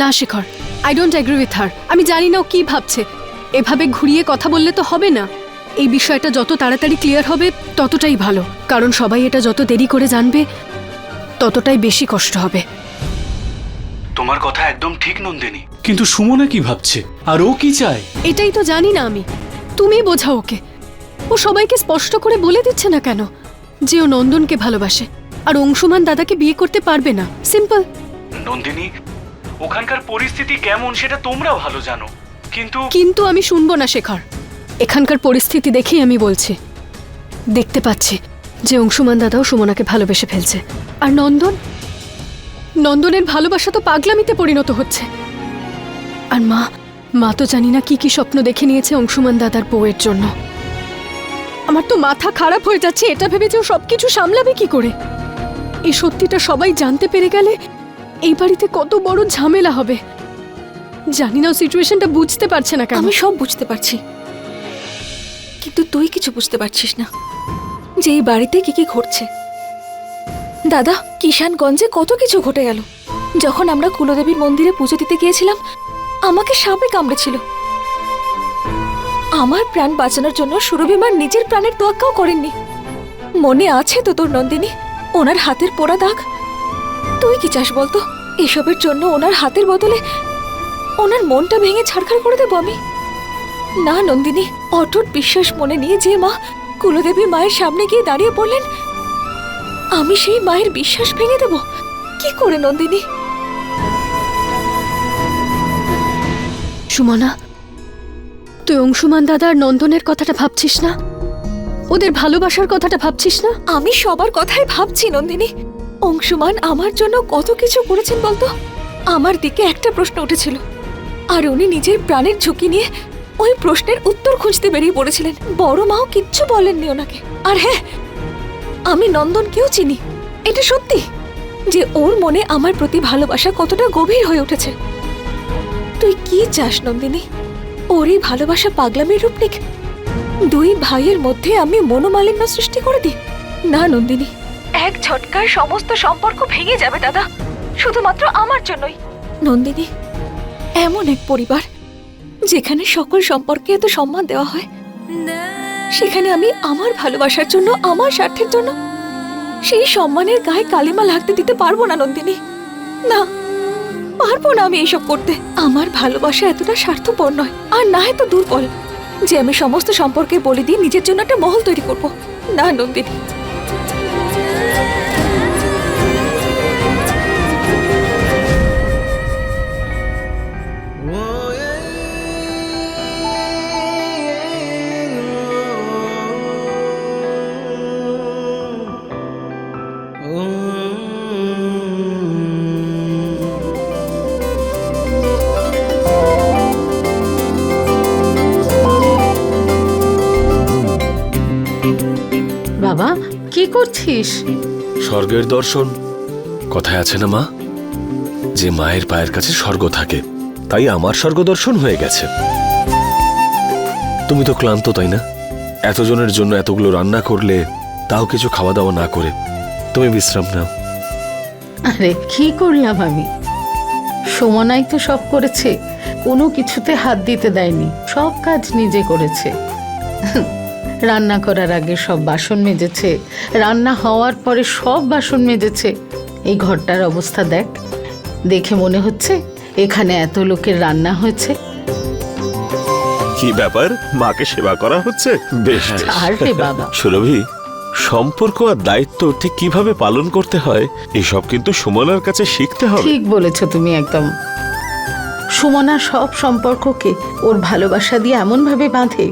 না Shekhar, I don't agree with her. আমি জানি না ও কি ভাবছে। এভাবে ঘুরিয়ে কথা বললে তো হবে না। এই বিষয়টা যত তাড়াতাড়ি ক্লিয়ার হবে ততটাই ভালো, কারণ সবাই এটা যত দেরি করে জানবে ততটাই বেশি কষ্ট হবে। তোমার কথা একদম ঠিক নন্দিনী, কিন্তু সুমনা কি ভাবছে আর ও কি চায়? এটাই তো জানি না আমি। তুমি বোঝাও ওকে। ও সবাইকে স্পষ্ট করে বলে দিচ্ছে না কেন যে ও নন্দনকে ভালোবাসে আর অংশুমান দাদাকে বিয়ে করতে পারবে না। সিম্পল। নন্দিনী, ওখানকার পরিস্থিতি কেমন সেটা তোমরা ভালো জানো, কিন্তু আমি শুনবো না শেখর। এখানকার পরিস্থিতি দেখেই আমি বলছি। দেখতে পাচ্ছি যে অংশুমান দাদাও সুমনাকে ভালোবেসে ফেলছে, আর নন্দনের ভালোবাসা তো পাগলামিতে পরিণত হচ্ছে। আর মা তো জানি না কি কি স্বপ্ন দেখে নিয়েছে অংশুমান দাদার বউয়ের জন্য। আমার তো মাথা খারাপ হয়ে যাচ্ছে এটা ভেবে যে ও সবকিছু সামলাবে কি করে। এই সত্যিটা সবাই জানতে পেরে গেলে এই বাড়িতে কত বড় ঝামেলা হবে। জানি না ও সিচুয়েশনটা বুঝতে পারছে না কেন। আমি সব বুঝতে পারছি, কিন্তু তুই কিছু বুঝতে পারছিস না যে এই বাড়িতে কি কি ঘটছে। দাদা, কিষানগঞ্জে কত কিছু ঘটে গেল। যখন আমরা কুলদেবীর মন্দিরে পুজো দিতে গিয়েছিলাম, আমাকে সাপে কামড়েছিল। আমার প্রাণ বাঁচানোর জন্য সুরভিমার নিজের প্রাণের তোয়াক্কাও করেননি। মনে আছে তো তোর নন্দিনী, ওনার হাতের পোড়া দাগ? তুই কি চাস বলতো এসবের জন্য ওনার হাতের বদলে ওনার মনটা ভেঙে ছাড়খাড় করে দেবো আমি? না নন্দিনী, অটুট বিশ্বাস মনে নিয়ে যে মা কুলদেবী মায়ের সামনে গিয়ে দাঁড়িয়ে পড়লেন, আমি সেই মায়ের বিশ্বাস ভেঙে দেব কি করে নন্দিনী? সুমনা, তুই অংশুমান দাদা আর নন্দনের কথাটা ভাবছিস না? ওদের ভালোবাসার কথাটা ভাবছিস না? আমি সবার কথাই ভাবছি নন্দিনী। অংশুমান আমার জন্য কত কিছু করেছেন বলতো। আমার দিকে একটা প্রশ্ন উঠেছিল, আর উনি নিজের প্রাণের ঝুঁকি নিয়ে ওই প্রশ্নের উত্তর খুঁজতে বেরিয়ে পড়েছিলেন। বড় মাও কিচ্ছু বলেননি ওনাকে। আর হ্যাঁ, আমি নন্দনকেও চিনি। এটা সত্যি যে ওর মনে আমার প্রতি ভালোবাসা কতটা গভীর হয়ে উঠেছে। তুই কি চাস নন্দিনী? ওর এই ভালোবাসা পাগলামির রূপ নিক? দুই ভাইয়ের মধ্যে আমি মনোমালিন্য সৃষ্টি করে দিই? না নন্দিনী, এক ঝটকায় সমস্ত সম্পর্ক ভেঙে যাবে দাদা, শুধুমাত্র আমার জন্যই। নন্দিনী, এমন এক পরিবার যেখানে সকল সম্পর্কে এত সম্মান দেওয়া হয়, সেখানে আমি আমার ভালোবাসার জন্য, আমার স্বার্থের জন্য সেই সম্মানের গায়ে কালিমা লাগতে দিতে পারবো না নন্দিনী। না, পারবো না আমি এইসব করতে। আমার ভালোবাসা এতটা স্বার্থপর নয়, আর না এত দুর্বল যে আমি সমস্ত সম্পর্কে বলে দিয়ে নিজের জন্য একটা মহল তৈরি করব। না নন্দিনী। বাবা, কি করছিস? স্বর্গের দর্শন। কথায় আছে না মা, যে মায়ের পায়ের কাছে স্বর্গ থাকে, তাই আমার স্বর্গ দর্শন হয়ে গেছে। তুমি তো ক্লান্ত, তাই না? এতজনের জন্য এতগুলো রান্না করলে, তাও কিছু খাওয়া দাওয়া না করে তুমি বিশ্রাম নাও। আরে কি করলাম আমি? সুমনাই তো সব করেছে, কোনো কিছুতে হাত দিতে দেয়নি, সব কাজ নিজে করেছে। রান্না করার আগে সব বাসন মেজেছে, রান্না হওয়ার পরে সব বাসন মেজেছে। এই ঘরটার অবস্থা দেখ, দেখে মনে হচ্ছে এখানে এত লোকের রান্না হয়েছে। কি ব্যাপার, মাকে সেবা করা হচ্ছে? বেশ। আর রে বাবা, সুরভি, সম্পর্ক আর দায়িত্ব ঠিক কিভাবে পালন করতে হয় এসব কিন্তু সুমনার কাছে শিখতে হবে। ঠিক বলেছ তুমি একদম। সুমনা সব সম্পর্ককে ওর ভালোবাসা দিয়ে এমন ভাবে বাঁধে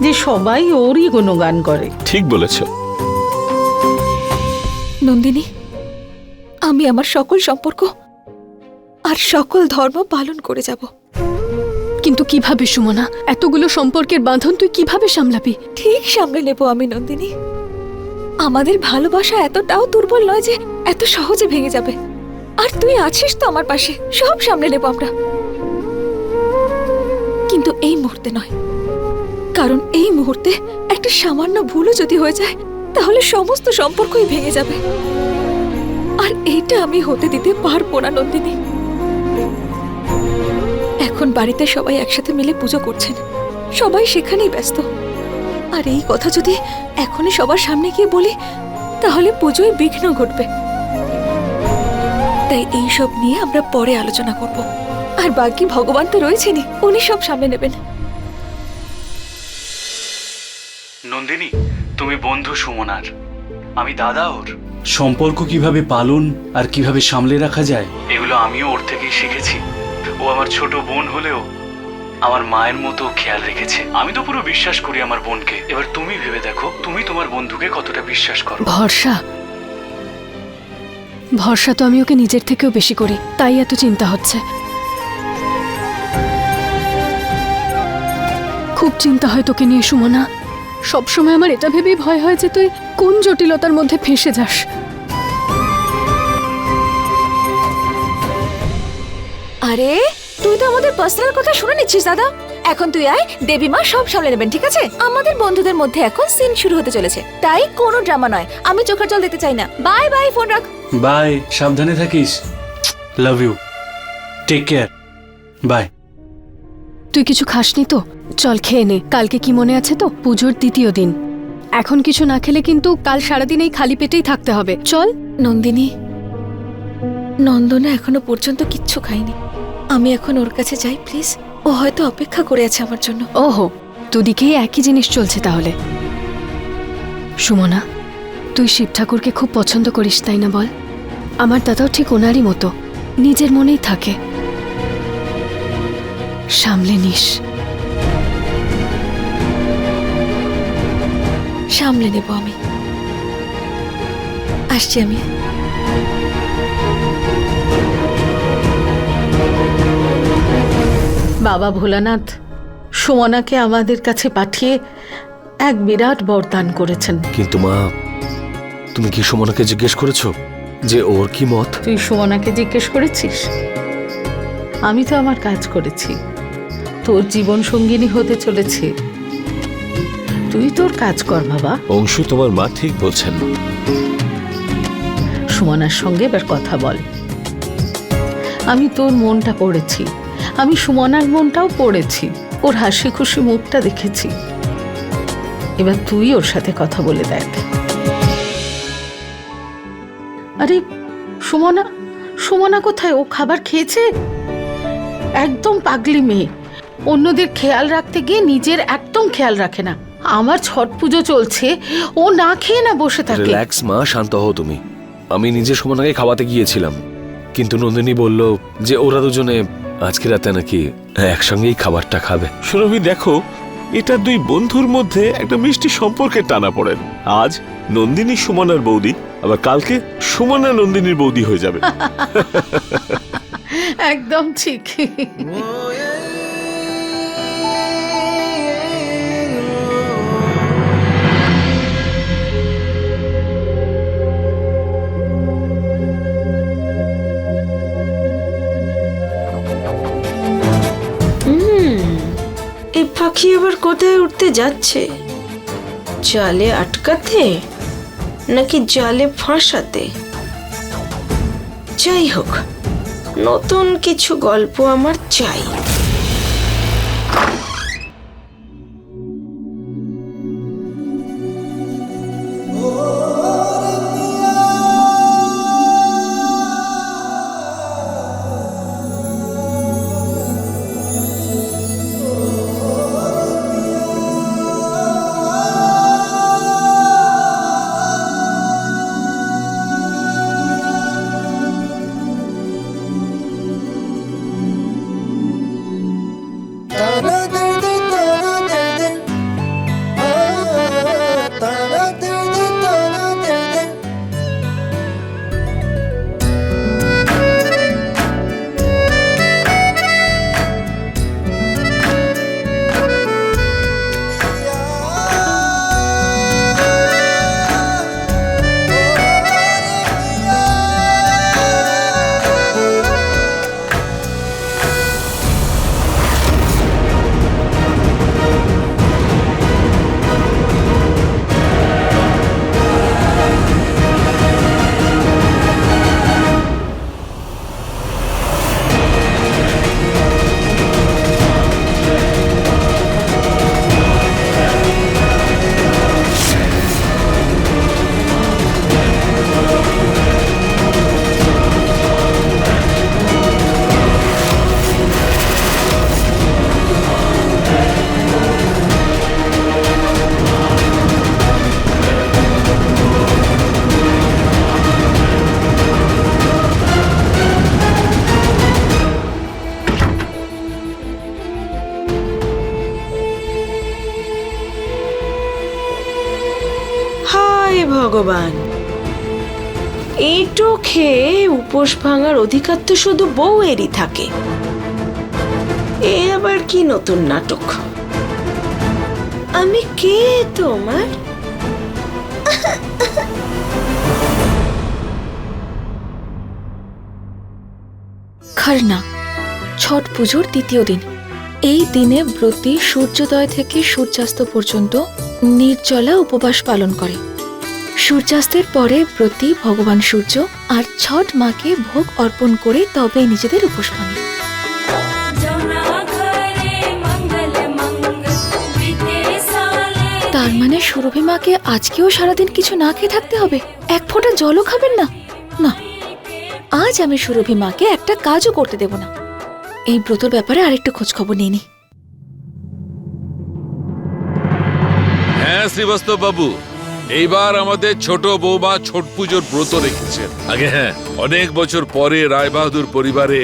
যে সবাই ওরই গুণগান করে। ঠিক বলেছ নন্দিনী, আমি আমার সকল সম্পর্ক আর সকল ধর্ম পালন করে যাব। কিন্তু কিভাবে সুমনা? এতগুলো সম্পর্কের বাঁধন তুই কিভাবে সামলাবি? ঠিক সামলে নেব আমি নন্দিনী। আমাদের ভালোবাসা এতটাও দুর্বল নয় যে এত সহজে ভেঙে যাবে। আর তুই আছিস তো আমার পাশে, সব সামলে নেব আমরা। কিন্তু এই মুহূর্তে নয়, কারণ এই মুহূর্তে একটা সামান্য ভুলও যদি হয়ে যায় তাহলে সমস্ত সম্পর্কই ভেঙে যাবে। আর এইটা আমি হতে দিতে পারবো না নন্দিনী। এখন বাড়িতে সবাই একসাথে মিলে পুজো করছেন, সবাই সেখানেই ব্যস্ত। আর এই কথা যদি এখনই সবার সামনে গিয়ে বলি তাহলে পুজোয় বিঘ্ন ঘটবে। তাই এই সব নিয়ে আমরা পরে আলোচনা করব। আর বাকি ভগবান তো রয়েছেনই, উনি সব সামনে নেবেন। নন্দিনী, তুমি বন্ধু সুমনার, আমি দাদা ওর। সম্পর্ক কিভাবে পালন আর কিভাবে সামলে রাখা যায় এগুলো আমিও ওর থেকেই শিখেছি। ও আমার ছোট বোন হলেও আমার মায়ের মতো খেয়াল রেখেছে। আমি তো পুরো বিশ্বাস করি আমার বোনকে। এবার তুমি ভেবে দেখো, তুমি তোমার বন্ধুকে কতটা বিশ্বাস করো। ভরসা ভরসা তো আমি ওকে নিজের থেকেও বেশি করি, তাই এত চিন্তা হচ্ছে। খুব চিন্তা হয় তোকে নিয়ে সুমনা। সবসময় আমার এটা ভেবেই ভয় হয় যে তুই কোন জটিলতার মধ্যে ফেঁসে যাস। আরে তুই তো আমাদের পার্সোনাল কথা শুনে নিচ্ছিস দাদা। এখন তুই আয়, দেবী মা সব সামলে নেবেন, ঠিক আছে? আমাদের বন্ধুদের মধ্যে এখন সিন শুরু হতে চলেছে, তাই কোনো ড্রামা নয়। আমি চোখের জল দেখতে চাই না। বাই বাই, ফোন রাখ। বাই, সাবধানে থাকিস। Love you, take care, bye. তুই কিছু খাসনি তো? চল খেয়ে নে। কালকে কি মনে আছে তো? পুজোর দ্বিতীয় দিন। এখন কিছু না খেলে কিন্তু কাল সারাদিন এই খালি পেটেই থাকতে হবে। চল। নন্দিনী, নন্দনা এখনো পর্যন্ত কিচ্ছু খায়নি। আমি এখন ওর কাছে যাই প্লিজ। ও হয়তো অপেক্ষা করে আছে আমার জন্য। ওহো, দুদিকেই একই জিনিস চলছে তাহলে। সুমনা, তুই শিব ঠাকুরকে খুব পছন্দ করিস তাই না বল? আমার দাদাও ঠিক ওনারই মতো, নিজের মনেই থাকে। সামলে নিস। সামলে নেব আমি। আসছি আমি। বাবা ভোলানাথ সুমনাকে আমাদের কাছে পাঠিয়ে এক বিরাট বরদান করেছেন। কিন্তু মা, তুমি কি সুমনাকে জিজ্ঞেস করেছো যে ওর কি মত? তুই সুমনাকে জিজ্ঞেস করেছিস? আমি তো আমার কাজ করেছি। তোর জীবন সঙ্গিনী হতে চলেছে, তুই তোর কাজ কর বাবা। অংশু, তোমার মা ঠিক বলছেন। সুমনার সঙ্গে এবার কথা বল। আমি তোর মনটা পড়েছি, আমি সুমনার মনটাও পড়েছি, ওর হাসি খুশি মুখটা দেখেছি। এবার তুই ওর সাথে কথা বলে দেখ। আরে সুমনা, সুমনা কোথায়? ও খাবার খেয়েছে? একদম পাগলি মেয়ে, অন্যদের খেয়াল রাখতে গিয়ে নিজের একদম খেয়াল রাখে না। আমার ছট পুজো চলছে, ও না খেয়ে না বসে থাকে। রিল্যাক্স মা, শান্ত হও তুমি। আমি নিজে সুমনাকে খাওয়াতে গিয়েছিলাম, কিন্তু নন্দিনী বলল যে ওরা দুজনে আজকে রাতে নাকি একসঙ্গেই খাবারটা খাবে। সুরভি দেখো, এটা দুই বন্ধুর মধ্যে একটা মিষ্টি সম্পর্কের টানা পড়েন। আজ নন্দিনী সুমনার বৌদি, আবার কালকে সুমনা নন্দিনীর বৌদি হয়ে যাবে। একদম ঠিক। এই পাখি আবার কোথায় উঠতে যাচ্ছে? জালে আটকাতে নাকি জালে ফাঁসাতে? যাই হোক, নতুন কিছু গল্প আমার চাই। da da da ভগবান, এঁটো খেয়ে উপোস ভাঙার অধিকার তো শুধু বউয়েরই থাকে। এ আবার কি নতুন নাটক? আমি কে তোমার? খরনা, ছট পুজোর দ্বিতীয় দিন। এই দিনে ব্রতী সূর্যোদয় থেকে সূর্যাস্ত পর্যন্ত নির্জলা উপবাস পালন করে। সূর্যাস্তের পরে ব্রতী ভগবান সূর্য আর ছট মাকে ভোগ অর্পণ করে তবে নিজেদের উপোস ভাঙে। তার মানে সুরভি মাকে আজকেও সারাদিন কিছু না খেয়ে থাকতে হবে? এক ফোঁটা জলও খাবেন না? না, আজ আমি সুরভি মাকে একটা কাজও করতে দেব না। এই ব্রতর ব্যাপারে আরেকটু খোঁজ খবর নিয়ে নি। হ্যাঁ শ্রীবাস্তব বাবু, এইবার আমাদের ছোট বৌমা ছট পুজোর ব্রত রেখেছেন। আগে হ্যাঁ, অনেক বছর পরে রায়বাহাদুর পরিবারে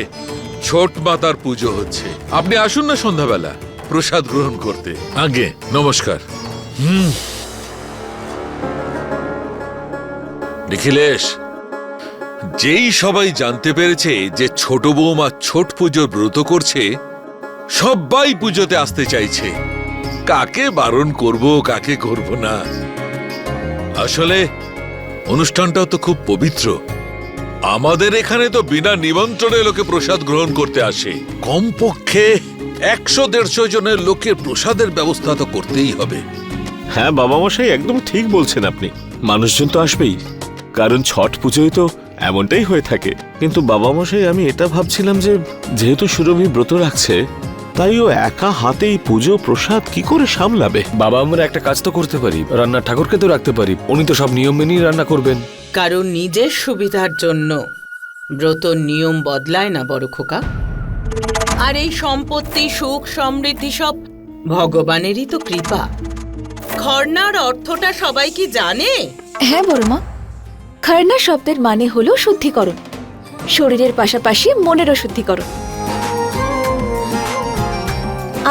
ছোট মাতার পুজো হচ্ছে। আপনি আসুন না সন্ধ্যাবেলা প্রসাদ গ্রহণ করতে। আগে নমস্কার। নিখিলেশ, যেই সবাই জানতে পেরেছে যে ছোট বৌমা ছট পুজোর ব্রত করছে, সবাই পুজোতে আসতে চাইছে। কাকে বারণ করব, কাকে করব না। আসলে অনুষ্ঠানটাও তো খুব পবিত্র। আমাদের এখানে তো বিনা নিমন্ত্রণে লোকে প্রসাদ গ্রহণ করতে আসে। কমপক্ষে 100-150 জনের লোকের প্রসাদের ব্যবস্থা তো করতেই হবে। হ্যাঁ বাবা মশাই, একদম ঠিক বলছেন আপনি। মানুষজন তো আসবেই, কারণ ছট পুজোয় তো এমনটাই হয়ে থাকে। কিন্তু বাবা মশাই, আমি এটা ভাবছিলাম যে যেহেতু সুরভি ব্রত রাখছে, তাই ও একা হাতেই পুজো প্রসাদ কি করে সামলাবে? বাবা আমরা একটা কাজ তো করতে পারি, রান্নার ঠাকুরকে তো রাখতে পারি। উনি তো সব নিয়ম মেনেই রান্না করবেন। কারণ নিজের সুবিধার জন্য ব্রত নিয়ম বদলায় না বড় খোকা। আর এই সম্পত্তি, সুখ, সমৃদ্ধি সব ভগবানেরই তো কৃপা। খরনার অর্থটা সবাই কি জানে? হ্যাঁ বড় মা, খরনা শব্দের মানে হলো শুদ্ধিকরণ, শরীরের পাশাপাশি মনেরও শুদ্ধিকরণ।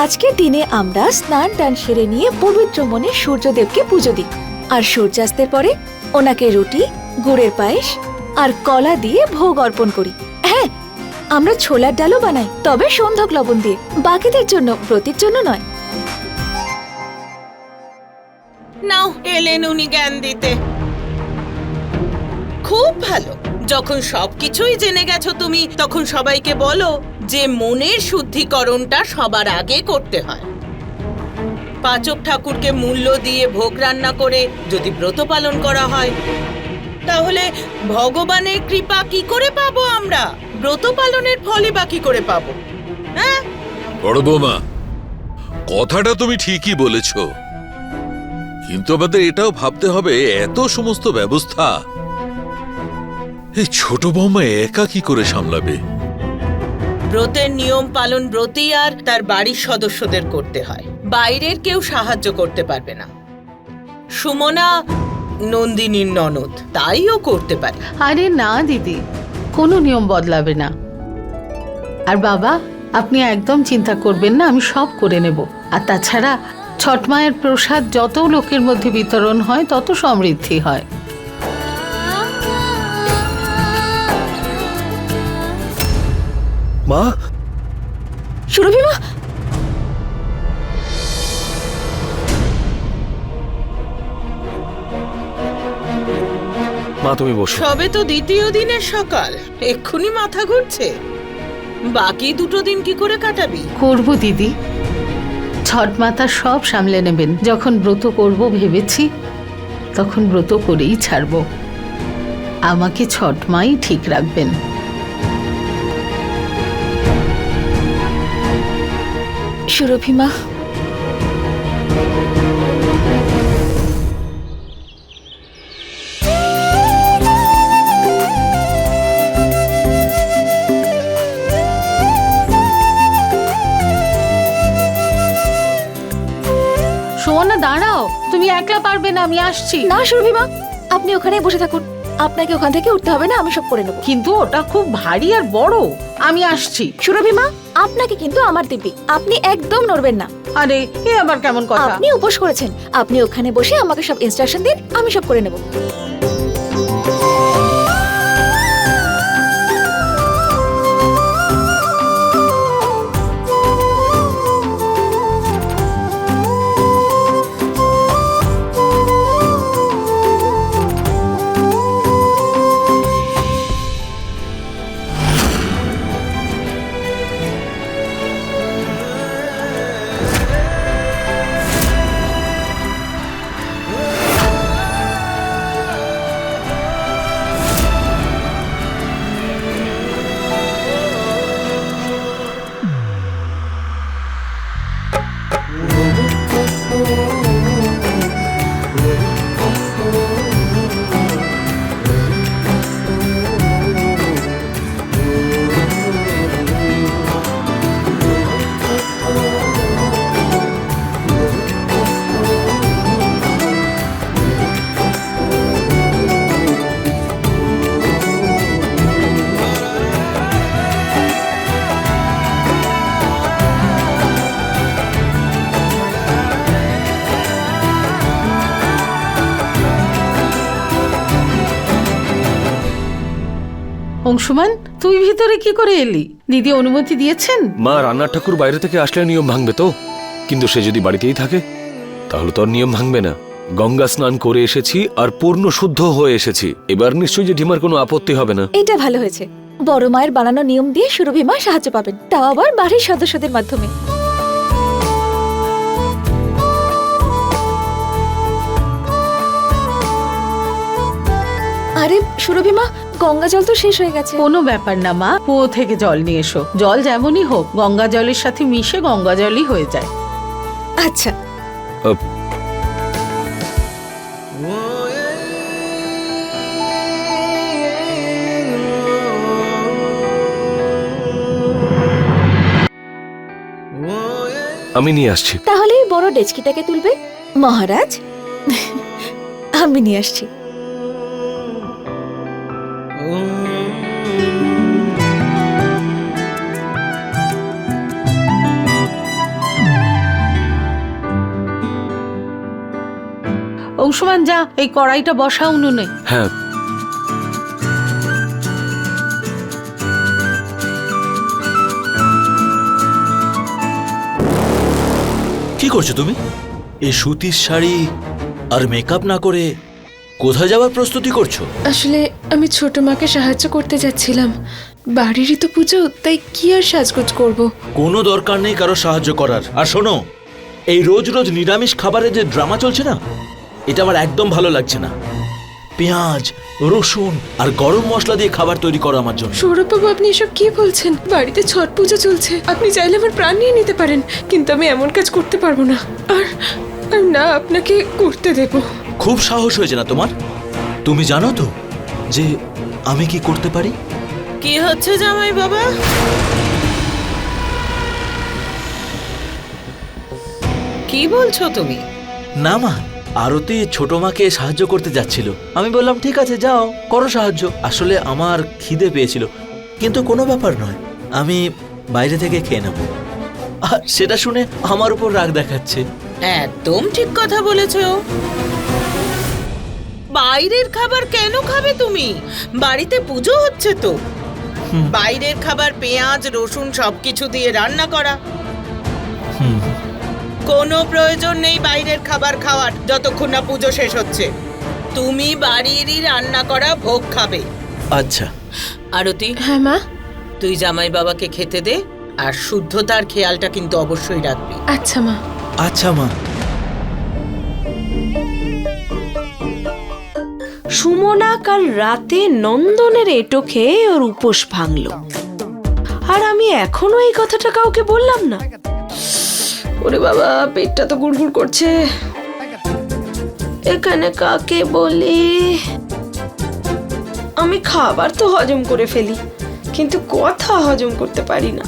আজকের দিনে আমরা স্নান টান সেরে নিয়ে পবিত্র মনে সূর্যদেবকে পুজো দিই, আর সূর্যাস্তের পরে ওনাকে রুটি, গুড়ের পায়েস আর কলা দিয়ে ভোগ অর্পণ করি। হ্যাঁ, আমরা ছোলার ডালও বানাই, তবে সন্ধক লবণ দিয়ে, বাকিদের জন্য, ব্রতির জন্য নয়। নাও এলেন উনি জ্ঞান দিতে। খুব ভালো। যখন সবকিছুই জেনে গেছো তুমি, তখন সবাইকে বলো যে মনের শুদ্ধিকরণটা সবার আগে করতে হয়। পাচক ঠাকুরকে মূল্য দিয়ে ভোগ রান্না করে যদি ব্রত পালন করা হয়, তাহলে ভগবানের কৃপা কি করে পাবো আমরা? ব্রত পালনের ফলই বা কি করে পাবো? হ্যাঁ বড় বৌমা, কথাটা তুমি ঠিকই বলেছ, কিন্তু আমাদের এটাও ভাবতে হবে এত সমস্ত ব্যবস্থা এই ছোট বৌমা একা কি করে সামলাবে? ব্রতের নিয়ম পালন ব্রতী আর তার বাড়ির সদস্যদের করতে হয়, বাইরের কেউ সাহায্য করতে পারবে না। সুমনা নন্দিনীর ননদ, তাইও করতে পারে। আরে না দিদি, কোনো নিয়ম বদলাবে না। আর বাবা, আপনি একদম চিন্তা করবেন না, আমি সব করে নেব। আর তাছাড়া ছট মায়ের প্রসাদ যত লোকের মধ্যে বিতরণ হয়, তত সমৃদ্ধি হয়। মা, সুরভি মা, মা তুমি বসো। সবে তো দ্বিতীয় দিনের সকাল, এক্ষুনি মাথা ঘুরছে। বাকি দুটো দিন কি করে কাটাবি? করব দিদি, ছট মাতা সব সামলে নেবেন। যখন ব্রত করব ভেবেছি, তখন ব্রত করেই ছাড়ব। আমাকে ছট মাই ঠিক রাখবেন। সুরভি মা, সোনা দাঁড়াও, তুমি একলা পারবে না, আমি আসছি। না সুরভি মা, আপনি ওখানে বসে থাকুন, আপনাকে ওখান থেকে উঠতে হবে না, আমি সব করে নেবো। কিন্তু ওটা খুব ভারী আর বড়। আমি আসছি। সুরভি মা, আপনাকে কিন্তু আমার দিব্যি, আপনি একদম নড়বেন না। আরে এ আবার কেমন কথা? আপনি উপোস করেছেন, আপনি ওখানে বসে আমাকে সব ইনস্ট্রাকশন দিন, আমি সব করে নেব। অংশুমান, তুই ভিতরে কি করে এলি? দিদি অনুমতি দিয়েছেন? মা, রান্নার ঠাকুর বাইরে থেকে আসলে নিয়ম ভাঙবে তো, কিন্তু সে যদি বাড়িতেই থাকে তাহলে তো আর নিয়ম ভাঙবে না। গঙ্গা স্নান করে এসেছি আর পূর্ণ শুদ্ধ হয়ে এসেছি, এবার নিশ্চয়ই যে ঢিমার কোনো আপত্তি হবে না। এটা ভালো হয়েছে, বড় মায়ের বানানো নিয়ম দিয়ে সুরভি মা সাহায্য পাবেন, তাও আবার বাড়ির সদস্যদের মাধ্যমে। আরে সুরভি মা, গঙ্গা জল তো শেষ হয়ে গেছে। কোনো ব্যাপার না মা, কুয়ো থেকে জল নিয়ে এসো। জল যেমনই হোক গঙ্গা জলের সাথে মিশে গঙ্গা জলই হয়ে যায়। আচ্ছা। আমি নিয়ে আসছি। তাহলে এই বড় ডেচকিটাকে তুলবে মহারাজ। আমি নিয়ে আসছি। অংশুমান, যা এই কড়াইটা বসা উনুনে। হ্যাঁ। কি করছো তুমি? এই সুতির শাড়ি আর মেকআপ না করে কোথায় যাওয়ার প্রস্তুতি করছো? আসলে আমি ছোট মাকে সাহায্য করতে যাচ্ছিলাম, বাড়িরই তো পুজো, তাই কি আর সাজগোজ করব। কোনো দরকার নেই কারো সাহায্য করার। আর শোনো, এই রোজ রোজ নিরামিষ খাবারের যে ড্রামা চলছে না, এটা আমার একদম ভালো লাগছে না। পেঁয়াজ, রসুন আর গরম মশলা দিয়ে খাবার তৈরি করো আমার জন্য। সৌরভ বাবু, আপনি এসব কি বলছেন? বাড়িতে ছট পুজো চলছে, আপনি চাইলে আমার প্রাণ নিয়ে নিতে পারেন, কিন্তু আমি এমন কাজ করতে পারবো না। আর না আপনাকে করতে দেব। খুব সাহস হয়েছে না তোমার? তুমি জানো তো যে আমি কি করতে পারি? কি হচ্ছে জামাই বাবা? কি বলছো তুমি? না মা, আরতি ছোট মাকে সাহায্য করতে যাচ্ছিল, আমি বললাম ঠিক আছে যাও করো সাহায্য। আসলে আমার খিদে পেয়েছিল, কিন্তু কোনো ব্যাপার নয়, আমি বাইরে থেকে খেয়ে নেব। আর সেটা শুনে আমার উপর রাগ দেখাচ্ছে। একদম ঠিক কথা বলেছো। বাইরের খাবার কেন খাবে তুমি? বাড়িতে পুজো হচ্ছে তো। বাইরের খাবার পেঁয়াজ রসুন সবকিছু দিয়ে রান্না করা। কোনো প্রয়োজন নেই বাইরের খাবার খাওয়ার যতক্ষণ না পুজো শেষ হচ্ছে। তুমি বাড়িরই রান্না করা ভোগ খাবে। আচ্ছা আরতি। হ্যাঁ মা। তুই জামাই বাবাকে খেতে দে, আর শুদ্ধতার খেয়ালটা কিন্তু অবশ্যই রাখবি। আচ্ছা মা। আচ্ছা মা। সুমনা কাল রাতে নন্দনের এঁটো খেয়ে ওর উপোস ভাঙলো, আর আমি এখনো এই কথাটা কাউকে বললাম না। ওরে বাবা, পেটটা তো গুড়গুড় করছে। এখানে কাকে বলি? আমি খাবার তো হজম করে ফেলি, কিন্তু কথা হজম করতে পারি না।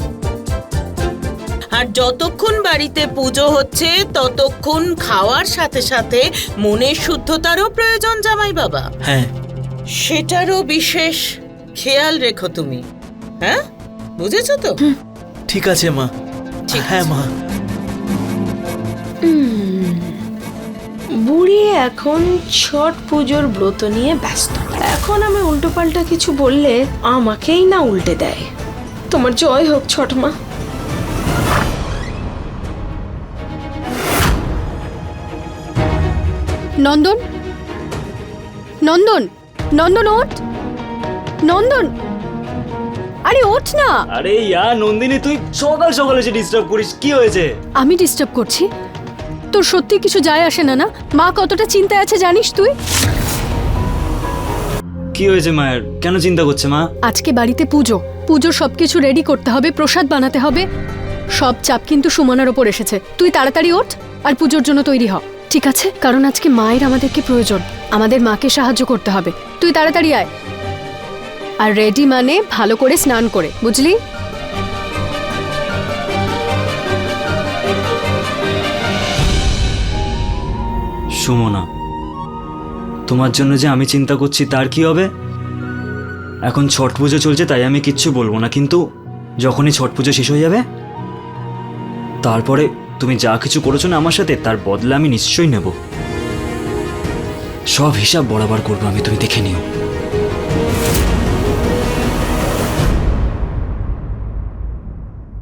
আর যতক্ষণ বাড়িতে পুজো হচ্ছে ততক্ষণ খাওয়ার সাথে সাথে মনের শুদ্ধতারও প্রয়োজন জামাই বাবা। হ্যাঁ, সেটারও বিশেষ খেয়াল রেখো তুমি। হ্যাঁ, বুঝেছো তো? ঠিক আছে মা। ঠিক হ্যাঁ মা। বুড়ি এখন ছট পুজোর ব্রত নিয়ে ব্যস্ত। এখন আমি উল্টোপাল্টা কিছু বললে আমাকেই না উল্টে দেয়। তোমার জয় হোক ছট মা। নন্দন, নন্দন, নন্দন ওঠ, নন্দন, আরে ওঠ না। আরে নন্দিনী, তুই সকাল সকালে যে ডিস্টার্ব করিস, কি হয়েছে? আমি ডিস্টার্ব করছি? তোর সত্যি কিছু যায় আসে না না? মা কতটা চিন্তায় আছে জানিস তুই? কি হয়েছে মায়ের? কেন চিন্তা করছে মা? আজকে বাড়িতে পুজো, পুজোর সবকিছু রেডি করতে হবে, প্রসাদ বানাতে হবে। সব চাপ কিন্তু সুমনার ওপর এসেছে। তুই তাড়াতাড়ি ওঠ আর পুজোর জন্য তৈরি হ, ঠিক আছে? কারণ আজকে মায়ের আমাদেরকে প্রয়োজন, আমাদের মাকে সাহায্য করতে হবে। তুই তাড়াতাড়ি আয়। আর রেডি মানে ভালো করে স্নান করে, বুঝলি? সুমনা, তোমার জন্য যে আমি চিন্তা করছি তার কি হবে? এখন ছট পুজো চলছে তাই আমি কিচ্ছু বলবো না, কিন্তু যখনই ছট পুজো শেষ হয়ে যাবে তারপরে তুমি যা কিছু করেছো না আমার সাথে, তার বদলা আমি নিশ্চয়ই নেব। সব হিসাব বরাবর করবো আমি, তুমি দেখে নিও।